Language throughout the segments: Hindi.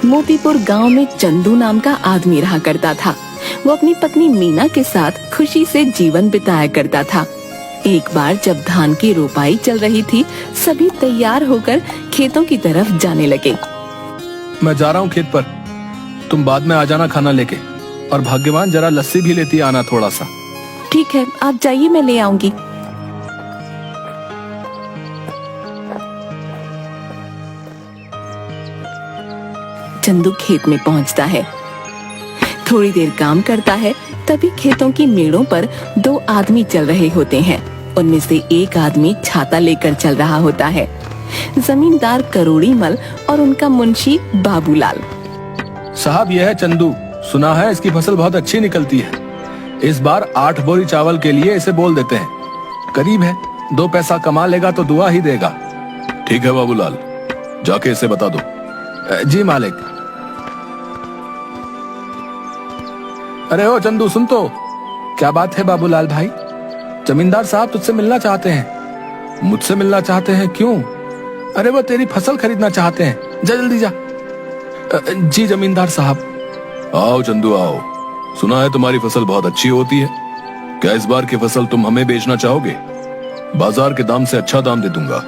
मोतीपुर गांव में चंदू नाम का आदमी रहा करता था। वो अपनी पत्नी मीना के साथ खुशी से जीवन बिताया करता था। एक बार जब धान की रोपाई चल रही थी, सभी तैयार होकर खेतों की तरफ जाने लगे। मैं जा रहा हूँ खेत पर, तुम बाद में आ जाना खाना लेके, और भाग्यवान जरा लस्सी भी लेती आना थोड़ा सा। ठीक है, आप जाइए, मैं ले आऊंगी। चंदू खेत में पहुंचता है। थोड़ी देर काम करता है, तभी खेतों की मेड़ों पर दो आदमी चल रहे होते हैं। उनमें से एक आदमी छाता लेकर चल रहा होता है। जमींदार करोड़ीमल और उनका मुंशी बाबूलाल। साहब, यह है चंदू, सुना है इसकी फसल बहुत अच्छी निकलती है। इस बार 8 बोरी चावल के लिए इसे बोल देते हैं। करीब है, 2 पैसा कमा लेगा तो दुआ ही देगा। ठीक है बाबूलाल, जाके इसे बता दो। जी मालिक। अरे ओ चंदू, सुन तो। क्या बात है बाबूलाल भाई? जमींदार साहब तुझसे मिलना चाहते हैं। मुझसे मिलना चाहते हैं? क्यों? अरे वो तेरी फसल खरीदना चाहते हैं, जा जल्दी जा। जी जमींदार साहब। आओ चंदू आओ, सुना है तुम्हारी फसल बहुत अच्छी होती है। क्या इस बार की फसल तुम हमें बेचना चाहोगे? बाजार के दाम से अच्छा दाम दे दूंगा।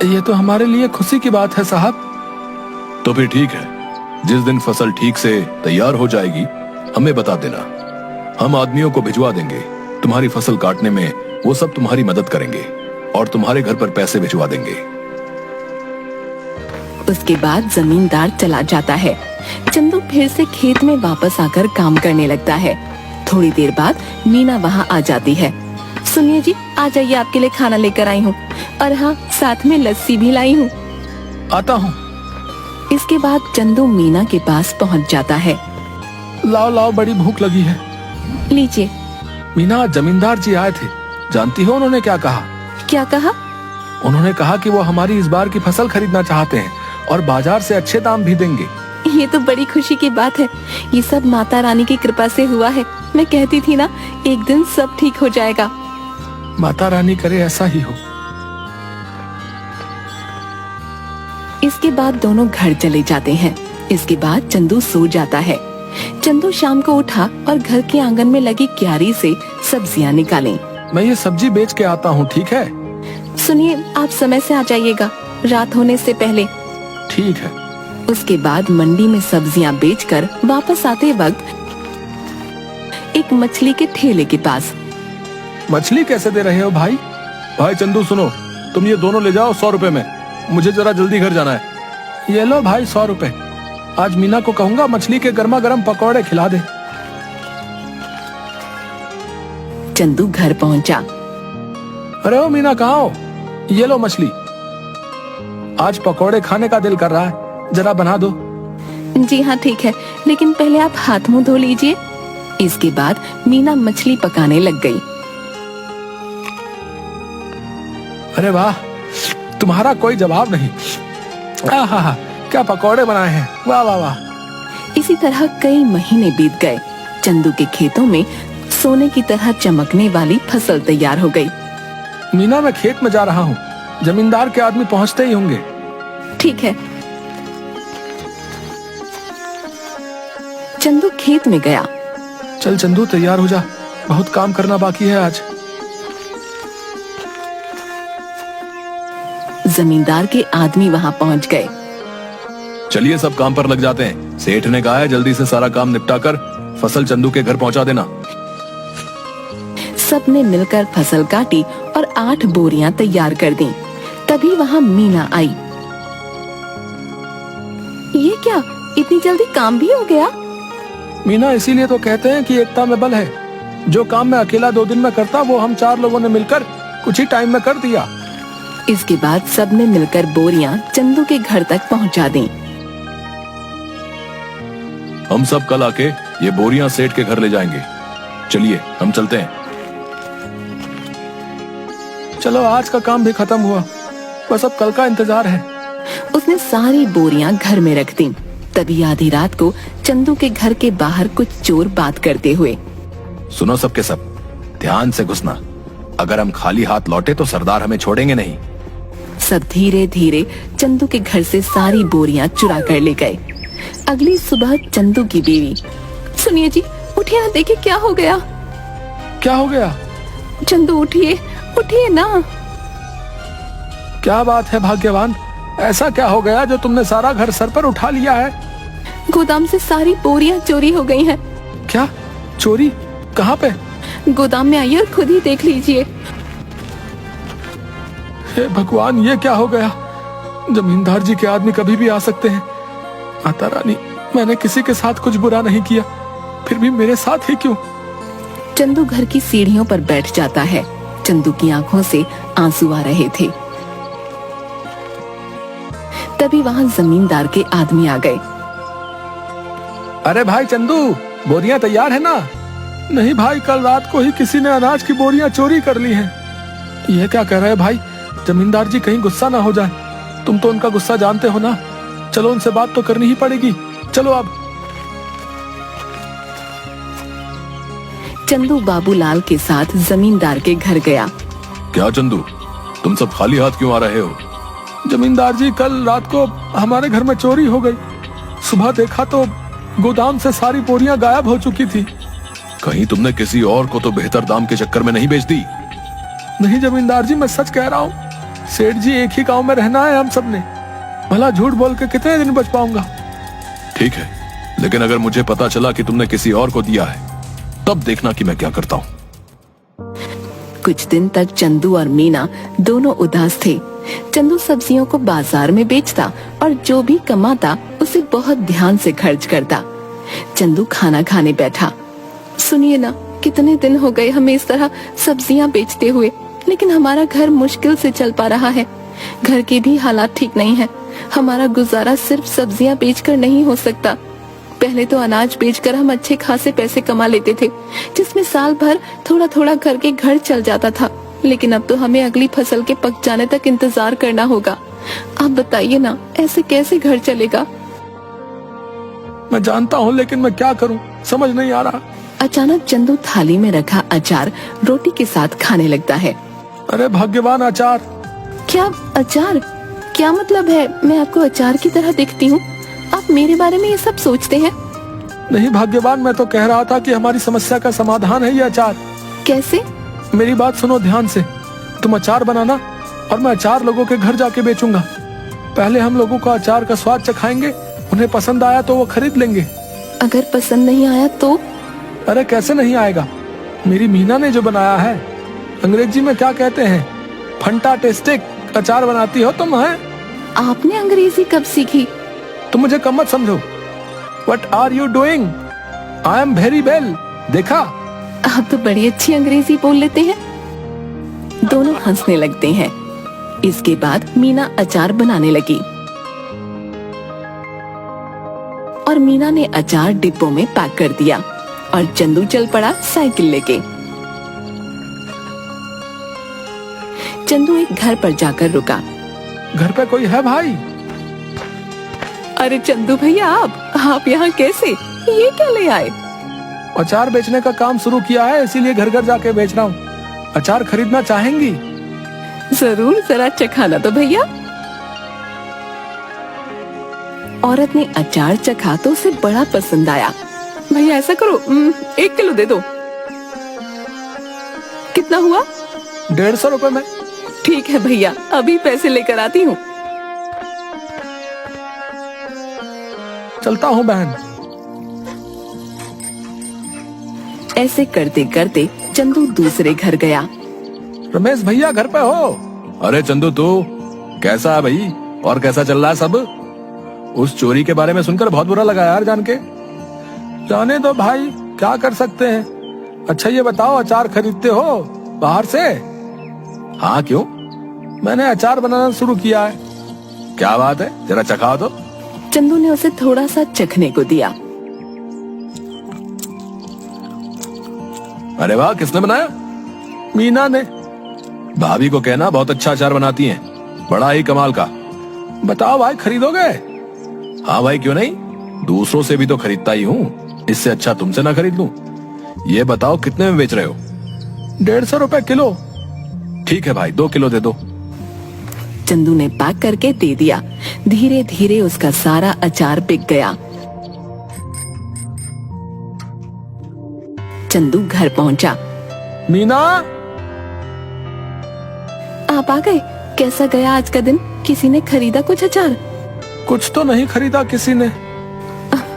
ये तो हमारे लिए खुशी की बात है साहब। तो फिर ठीक है, जिस दिन फसल ठीक से तैयार हो जाएगी हमें बता देना। हम आदमियों को भिजवा देंगे, तुम्हारी फसल काटने में वो सब तुम्हारी मदद करेंगे और तुम्हारे घर पर पैसे भिजवा देंगे। उसके बाद जमींदार चला जाता है। चंदू फिर से खेत में वापस आकर काम करने लगता है। थोड़ी देर बाद मीना वहाँ आ जाती है। सुनिए जी, आ जाइए, आपके लिए खाना लेकर आई हूँ, और हाँ, साथ में लस्सी भी लाई हूँ। आता हूँ। इसके बाद चंदू मीना के पास पहुँच जाता है। लाओ लाओ, बड़ी भूख लगी है। लीजिए। मीना, जमींदार जी आए थे, जानती हो उन्होंने क्या कहा? क्या कहा? उन्होंने कहा कि वो हमारी इस बार की फसल खरीदना चाहते हैं और बाजार से अच्छे दाम भी देंगे। ये तो बड़ी खुशी की बात है। ये सब माता रानी की कृपा से हुआ है। मैं कहती थी ना, एक दिन सब ठीक हो जाएगा। माता रानी करे ऐसा ही हो। इसके बाद दोनों घर चले जाते हैं। इसके बाद चंदू सो जाता है। चंदू शाम को उठा और घर के आंगन में लगी क्यारी से सब्जियां निकाली। मैं ये सब्जी बेच के आता हूँ, ठीक है? सुनिए, आप समय से आ जाइएगा, रात होने से पहले। ठीक है। उसके बाद मंडी में सब्जियां बेचकर वापस आते वक्त एक मछली के ठेले के पास। मछली कैसे दे रहे हो भाई? भाई चंदू सुनो, तुम ये दोनों ले जाओ 100 रुपए में, मुझे जरा जल्दी घर जाना है। ये लो भाई 100 रुपए। आज मीना को कहूंगा मछली के गर्मा गर्म पकौड़े खिला दे। चंदू घर पहुंचा। अरे ओ मीना, कहाँ हो? ये लो मछली। आज पकौड़े खाने का दिल कर रहा है, जरा बना दो। जी हाँ ठीक है, लेकिन पहले आप हाथ मुंह धो लीजिए। इसके बाद मीना मछली पकाने लग गई। अरे वाह, तुम्हारा कोई जवाब नहीं। आहा, क्या पकौड़े बनाए हैं, वाह वाह वाह। इसी तरह कई महीने बीत गए। चंदू के खेतों में सोने की तरह चमकने वाली फसल तैयार हो गई। मीना, मैं खेत में जा रहा हूँ, जमींदार के आदमी पहुँचते ही होंगे। ठीक है। चंदू खेत में गया। चल चंदू, तैयार हो जा, बहुत काम करना बाकी है आज। जमींदार के आदमी वहाँ पहुँच गए। चलिए सब काम पर लग जाते हैं। सेठ ने कहा है जल्दी से सारा काम निपटा कर फसल चंदू के घर पहुंचा देना। सबने मिलकर फसल काटी और 8 बोरियां तैयार कर दी। तभी वहाँ मीना आई। ये क्या, इतनी जल्दी काम भी हो गया? मीना, इसीलिए तो कहते हैं कि एकता में बल है। जो काम मैं अकेला 2 दिन में करता, वो हम 4 लोगों ने मिलकर कुछ ही टाइम में कर दिया। इसके बाद सबने मिलकर बोरियां चंदू के घर तक पहुंचा दी। हम सब कल आके ये बोरियां सेठ के घर ले जाएंगे। चलिए हम चलते हैं। चलो, आज का काम भी खत्म हुआ, बस अब कल का इंतजार है। उसने सारी बोरियां घर में रख दी। तभी आधी रात को चंदू के घर के बाहर कुछ चोर बात करते हुए। सुनो सबके सब, ध्यान से घुसना। अगर हम खाली हाथ लौटे तो सरदार हमें छोड़ेंगे नहीं। सब धीरे धीरे चंदू के घर से सारी बोरियां चुरा कर ले गए। अगली सुबह चंदू की बीवी, सुनिए जी, उठिए ना, देखिए क्या हो गया। क्या हो गया? चंदू उठिए, उठिए ना। क्या बात है भाग्यवान, ऐसा क्या हो गया जो तुमने सारा घर सर पर उठा लिया है? गोदाम से सारी बोरियां चोरी हो गई हैं। क्या चोरी? कहाँ पे? गोदाम में आइए और खुद ही देख लीजिए। हे भगवान, ये क्या हो गया? जमींदार जी के आदमी कभी भी आ सकते हैं। माता रानी, मैंने किसी के साथ कुछ बुरा नहीं किया, फिर भी मेरे साथ ही क्यों? चंदू घर की सीढ़ियों पर बैठ जाता है। चंदू की आंखों से आंसू आ रहे थे। तभी वहां जमींदार के आदमी आ गए। अरे भाई चंदू, बोरियां तैयार है ना? नहीं भाई, कल रात को ही किसी ने अनाज की बोरियां चोरी कर ली हैं। ये क्या कह रहे हैं भाई? जमींदार जी कहीं गुस्सा ना हो जाए। तुम तो उनका गुस्सा जानते हो ना। चलो उनसे बात तो करनी ही पड़ेगी। चलो अब। चंदू बाबूलाल के साथ जमींदार के घर गया। क्या चंदू, तुम सब खाली हाथ क्यों आ रहे हो? जमींदार जी, कल रात को हमारे घर में चोरी हो गई। सुबह देखा तो गोदाम से सारी बोरियां गायब हो चुकी थी। कहीं तुमने किसी और को तो बेहतर दाम के चक्कर में नहीं बेच दी? नहीं जमींदार जी, मैं सच कह रहा हूँ। सेठ जी, एक ही गांव में रहना है हम सबने। भला झूठ बोल के कितने दिन बच पाऊंगा? ठीक है, लेकिन अगर मुझे पता चला कि तुमने किसी और को दिया है, तब देखना कि मैं क्या करता हूँ। कुछ दिन तक चंदू और मीना दोनों उदास थे। चंदू सब्जियों को बाजार में बेचता और जो भी कमाता उसे बहुत ध्यान से खर्च करता। चंदू खाना खाने बैठा। सुनिए ना, कितने दिन हो गए हमें इस तरह सब्जियां बेचते हुए, लेकिन हमारा घर मुश्किल से चल पा रहा है। घर के भी हालात ठीक नहीं है। हमारा गुजारा सिर्फ सब्जियां बेचकर नहीं हो सकता। पहले तो अनाज बेचकर हम अच्छे खासे पैसे कमा लेते थे, जिसमें साल भर थोड़ा थोड़ा करके घर चल जाता था। लेकिन अब तो हमें अगली फसल के पक जाने तक इंतजार करना होगा। आप बताइए ना, ऐसे कैसे घर चलेगा? मैं जानता हूँ, लेकिन मैं क्या करूँ, समझ नहीं आ रहा। अचानक चंदू थाली में रखा अचार रोटी के साथ खाने लगता है। अरे भाग्यवान, अचार! क्या अचार? क्या मतलब है? मैं आपको अचार की तरह दिखती हूँ? आप मेरे बारे में ये सब सोचते हैं? नहीं भाग्यवान, मैं तो कह रहा था कि हमारी समस्या का समाधान है ये अचार। कैसे? मेरी बात सुनो ध्यान से। तुम अचार बनाना और मैं अचार लोगों के घर जाके बेचूंगा। पहले हम लोगों का अचार का स्वाद चखाएंगे, उन्हें पसंद आया तो वो खरीद लेंगे। अगर पसंद नहीं आया तो? अरे कैसे नहीं आएगा? मेरी मीना ने जो बनाया है, अंग्रेजी में क्या कहते हैं, फंटास्टिक अचार बनाती हो तुम। है आपने अंग्रेजी कब सीखी? तुम मुझे कम मत समझो। What are you doing? I am very well। देखा? आप तो बड़ी अच्छी अंग्रेजी बोल लेते हैं। दोनों हंसने लगते हैं। इसके बाद मीना अचार बनाने लगी और मीना ने अचार डिब्बों में पैक कर दिया और चंदू चल पड़ा साइकिल लेके। चंदू एक घर पर जाकर रुका। घर पे कोई है भाई? अरे चंदू भैया, आप यहाँ कैसे? ये क्या ले आए? अचार बेचने का काम शुरू किया है, इसीलिए घर घर जाके बेच रहा हूँ। अचार खरीदना चाहेंगी? जरूर, जरा चखाना तो भैया। औरत ने अचार चखा तो उसे बड़ा पसंद आया। भैया ऐसा करो, 1 किलो दे दो। कितना हुआ? 150 रुपए में। ठीक है भैया, अभी पैसे लेकर आती हूँ। चलता हूँ बहन। ऐसे करते करते चंदू दूसरे घर गया। रमेश भैया घर पे हो? अरे चंदू, तू कैसा है भाई? और कैसा चल रहा है सब? उस चोरी के बारे में सुनकर बहुत बुरा लगा यार जान के। जाने दो भाई, क्या कर सकते हैं। अच्छा ये बताओ, अचार खरीदते हो बाहर से? हाँ, क्यों? मैंने अचार बनाना शुरू किया है। क्या बात है, जरा चखाओ तो। चंदू ने उसे थोड़ा सा चखने को दिया। अरे वाह, किसने बनाया? मीना ने। भाभी को कहना बहुत अच्छा अचार बनाती हैं, बड़ा ही कमाल का। बताओ भाई, खरीदोगे? हाँ भाई, क्यों नहीं, दूसरों से भी तो खरीदता ही हूँ, इससे अच्छा तुमसे ना खरीद लूं। ये बताओ कितने में बेच रहे हो? 150 रुपए किलो। ठीक है भाई, 2 किलो दे दो। चंदू ने पैक करके दे दिया। धीरे धीरे उसका सारा अचार बिक गया। चंदू घर पहुंचा। मीना, आप आ गए। कैसा गया आज का दिन? किसी ने खरीदा कुछ अचार? कुछ तो नहीं खरीदा किसी ने।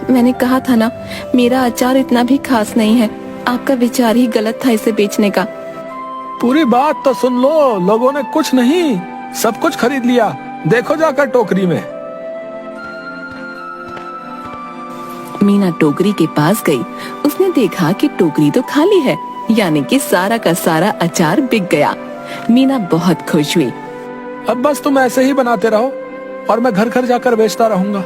मैंने कहा था ना, मेरा अचार इतना भी खास नहीं है। आपका विचार ही गलत था इसे बेचने का। पूरी बात तो सुन लो। लोगों ने कुछ नहीं, सब कुछ खरीद लिया। देखो जाकर टोकरी में। मीना टोकरी के पास गई। उसने देखा कि टोकरी तो खाली है, यानी कि सारा का सारा अचार बिक गया। मीना बहुत खुश हुई। अब बस तुम ऐसे ही बनाते रहो और मैं घर घर जाकर बेचता रहूंगा।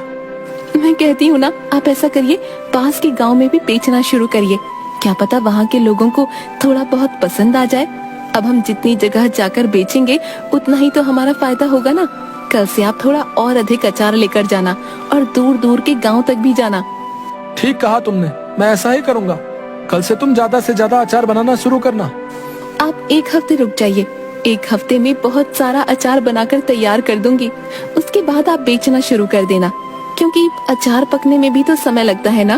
मैं कहती हूँ ना, आप ऐसा करिए, पास के गांव में भी बेचना शुरू करिए। क्या पता वहाँ के लोगों को थोड़ा बहुत पसंद आ जाए। अब हम जितनी जगह जाकर बेचेंगे उतना ही तो हमारा फायदा होगा ना। कल से आप थोड़ा और अधिक अचार लेकर जाना और दूर दूर के गांव तक भी जाना। ठीक कहा तुमने, मैं ऐसा ही करूंगा। कल से तुम ज्यादा से ज्यादा अचार बनाना शुरू करना। आप एक हफ्ते रुक जाइए। एक हफ्ते में बहुत सारा अचार बनाकर तैयार कर दूंगी। उसके बाद आप बेचना शुरू कर देना, क्योंकि अचार पकने में भी तो समय लगता है ना।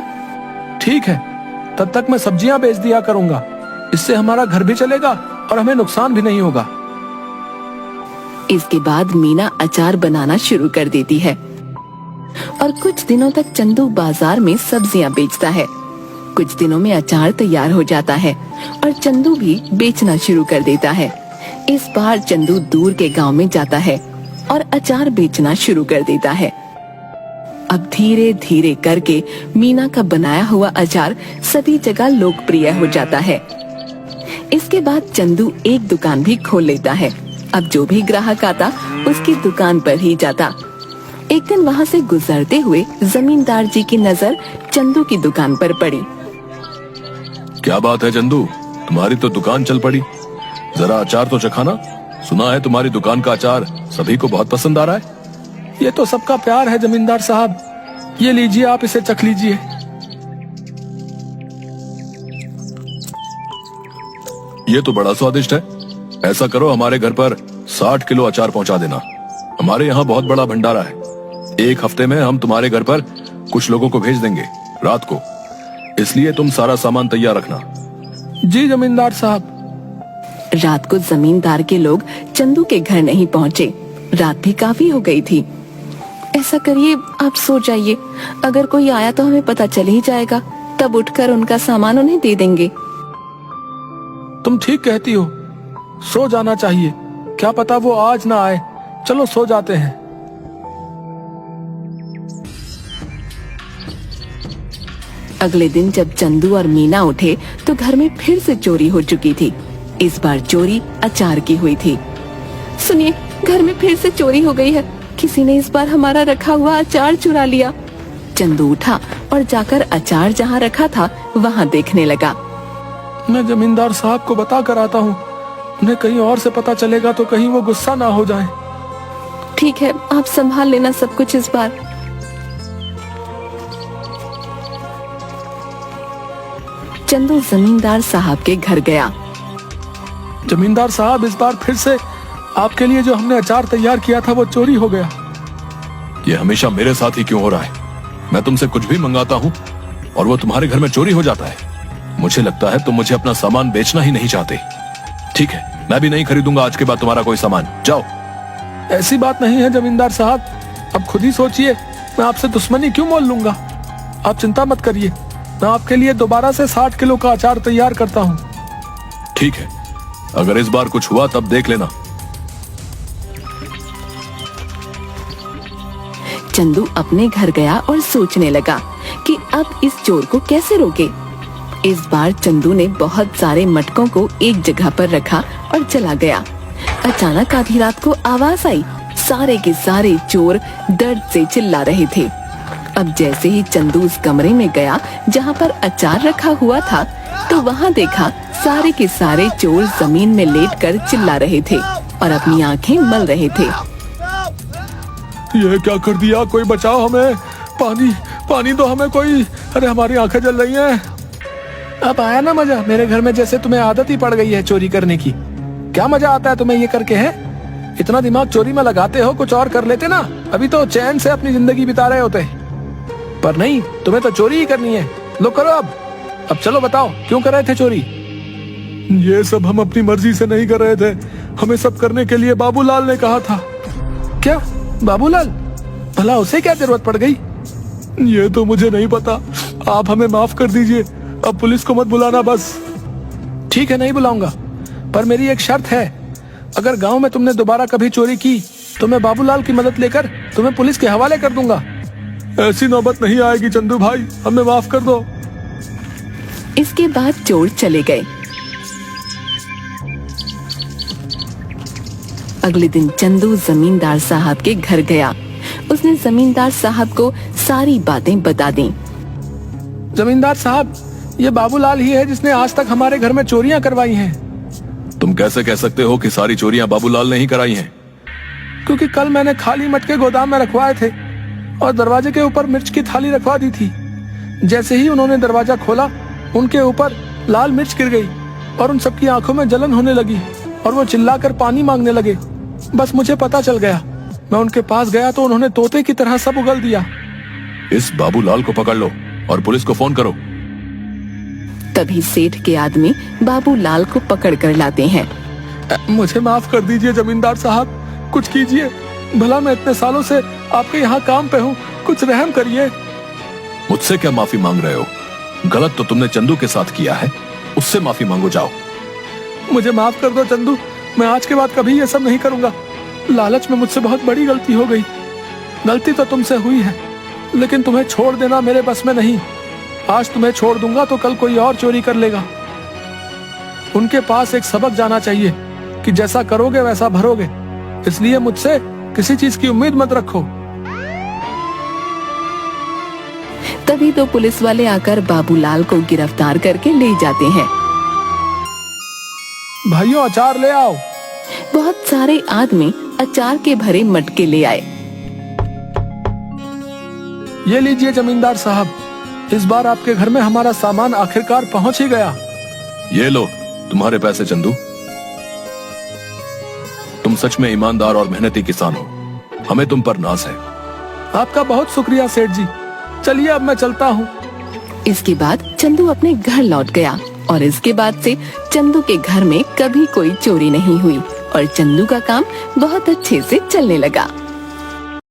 ठीक है, तब तक मैं सब्जियां बेच दिया करूंगा। इससे हमारा घर भी चलेगा और हमें नुकसान भी नहीं होगा। इसके बाद मीना अचार बनाना शुरू कर देती है और कुछ दिनों तक चंदू बाजार में सब्जियां बेचता है। कुछ दिनों में अचार तैयार हो जाता है और चंदू भी बेचना शुरू कर देता है। इस बार चंदू दूर के गांव में जाता है और अचार बेचना शुरू कर देता है। अब धीरे धीरे करके मीना का बनाया हुआ अचार सभी जगह लोकप्रिय हो जाता है। इसके बाद चंदू एक दुकान भी खोल लेता है। अब जो भी ग्राहक आता उसकी दुकान पर ही जाता। एक दिन वहाँ से गुजरते हुए जमींदार जी की नजर चंदू की दुकान पर पड़ी। क्या बात है चंदू, तुम्हारी तो दुकान चल पड़ी। जरा अचार तो चखाना। सुना है तुम्हारी दुकान का अचार सभी को बहुत पसंद आ रहा है। ये तो सबका प्यार है जमींदार साहब। ये लीजिए, आप इसे चख लीजिए। ये तो बड़ा स्वादिष्ट है। ऐसा करो, हमारे घर पर 60 किलो अचार पहुंचा देना। हमारे यहाँ बहुत बड़ा भंडारा है। एक हफ्ते में हम तुम्हारे घर पर कुछ लोगों को भेज देंगे रात को, इसलिए तुम सारा सामान तैयार रखना। जी जमींदार साहब। रात को जमींदार के लोग चंदू के घर नहीं पहुँचे। रात भी काफी हो गई थी। ऐसा करिए, आप सो जाइए। अगर कोई आया तो हमें पता चल ही जाएगा, तब उठकर उनका सामान उन्हें दे देंगे। तुम ठीक कहती हो, सो जाना चाहिए। क्या पता वो आज ना आए। चलो सो जाते हैं। अगले दिन जब चंदू और मीना उठे तो घर में फिर से चोरी हो चुकी थी। इस बार चोरी अचार की हुई थी। सुनिए, घर में फिर से चोरी हो गई है। किसी ने इस बार हमारा रखा हुआ अचार चुरा लिया। चंदू उठा और जाकर अचार जहाँ रखा था वहाँ देखने लगा। मैं जमींदार साहब को बता कर आता हूँ। उन्हें कहीं और से पता चलेगा तो कहीं वो गुस्सा ना हो जाए। ठीक है, आप संभाल लेना सब कुछ इस बार। चंदू जमींदार साहब के घर गया। जमींदार साहब, इस बार फिर से आपके लिए जो हमने अचार तैयार किया था वो चोरी हो गया। ये हमेशा मेरे साथ ही क्यों हो रहा है? मैं तुमसे कुछ भी मंगाता हूँ और वो तुम्हारे घर में चोरी हो जाता है। मुझे लगता है तुम मुझे अपना सामान बेचना ही नहीं चाहते। ठीक है, मैं भी नहीं खरीदूंगा आज के बाद तुम्हारा कोई सामान। जाओ। ऐसी बात नहीं है जमींदार साहब, अब खुद ही सोचिए। मैं आपसे दुश्मनी क्यों मोल लूंगा? आप चिंता मत करिए, मैं आपके लिए दोबारा से 60 किलो का अचार तैयार करता हूँ। ठीक है, अगर इस बार कुछ हुआ तब देख लेना। चंदू अपने घर गया और सोचने लगा कि अब इस चोर को कैसे रोके। इस बार चंदू ने बहुत सारे मटकों को एक जगह पर रखा और चला गया। अचानक आधी रात को आवाज आई। सारे के सारे चोर दर्द से चिल्ला रहे थे। अब जैसे ही चंदू उस कमरे में गया जहाँ पर अचार रखा हुआ था, तो वहाँ देखा सारे के सारे चोर जमीन में लेटकर चिल्ला रहे थे और अपनी आंखें मल रहे थे। ये क्या कर दिया? कोई बचाओ हमें। पानी पानी दो हमें कोई। अरे हमारी आंखें जल रही हैं। अब आया ना मजा? मेरे घर में जैसे तुम्हें आदत ही पड़ गई है चोरी करने की। क्या मजा आता है तुम्हें ये करके? है इतना दिमाग चोरी में लगाते हो, कुछ और कर लेते ना। अभी तो चैन से अपनी जिंदगी बिता रहे होते, पर नहीं, तुम्हें तो चोरी ही करनी है। लो करो, अब चलो बताओ, क्यों कर रहे थे चोरी? ये सब हम अपनी मर्जी से नहीं कर रहे थे, हमें सब करने के लिए बाबूलाल ने कहा था। क्या बाबूलाल? भला उसे क्या जरूरत पड़ गई? ये तो मुझे नहीं पता, आप हमें माफ कर दीजिए, अब पुलिस को मत बुलाना बस। ठीक है, नहीं बुलाऊंगा, पर मेरी एक शर्त है, अगर गांव में तुमने दोबारा कभी चोरी की तो मैं बाबूलाल की मदद लेकर तुम्हें पुलिस के हवाले कर दूंगा। ऐसी नौबत नहीं आएगी चंदू भाई, हमें माफ कर दो। इसके बाद चोर चले गए। अगले दिन चंदू जमींदार साहब के घर गया। उसने जमींदार साहब को सारी बातें बता दी। जमींदार साहब, ये बाबूलाल ही है जिसने आज तक हमारे घर में चोरियां करवाई हैं। तुम कैसे कह सकते हो कि सारी चोरियां बाबूलाल ने ही कराई हैं? क्योंकि कल मैंने खाली मटके गोदाम में रखवाए थे और दरवाजे के ऊपर मिर्च की थाली रखवा दी थी। जैसे ही उन्होंने दरवाजा खोला, उनके ऊपर लाल मिर्च गिर गई और उन सबकी आंखों में जलन होने लगी और वो चिल्लाकर पानी मांगने लगे। बस मुझे पता चल गया, मैं उनके पास गया तो उन्होंने तोते की तरह सब उगल दिया। इस बाबूलाल को पकड़ लो और पुलिस को फोन करो। तभी सेठ के आदमी बाबूलाल को पकड़ कर लाते हैं। मुझे माफ कर दीजिए जमींदार साहब, कुछ कीजिए, भला मैं इतने सालों से आपके यहाँ काम पे हूँ, कुछ रहम करिए। मुझसे क्या माफी मांग रहे हो? गलत तो तुमने चंदू के साथ किया है, उससे माफी मांगो जाओ। मुझे माफ कर दो चंदू, मैं आज के बाद कभी ये सब नहीं करूंगा। लालच में मुझसे बहुत बड़ी गलती हो गई। गलती तो तुमसे हुई है, लेकिन तुम्हें छोड़ देना मेरे बस में नहीं। आज तुम्हें छोड़ दूंगा तो कल कोई और चोरी कर लेगा। उनके पास एक सबक जाना चाहिए कि जैसा करोगे वैसा भरोगे, इसलिए मुझसे किसी चीज की उम्मीद मत रखो। तभी तो पुलिस वाले आकर बाबूलाल को गिरफ्तार करके ले जाते हैं। भाइयों, अचार ले आओ। बहुत सारे आदमी अचार के भरे मटके ले आए। ये लीजिए जमींदार साहब, इस बार आपके घर में हमारा सामान आखिरकार पहुंच ही गया। ये लो तुम्हारे पैसे चंदू। तुम सच में ईमानदार और मेहनती किसान हो, हमें तुम पर नाज है। आपका बहुत शुक्रिया सेठ जी, चलिए अब मैं चलता हूँ। इसके बाद चंदू अपने घर लौट गया और इसके बाद से चंदू के घर में कभी कोई चोरी नहीं हुई और चंदू का काम बहुत अच्छे से चलने लगा।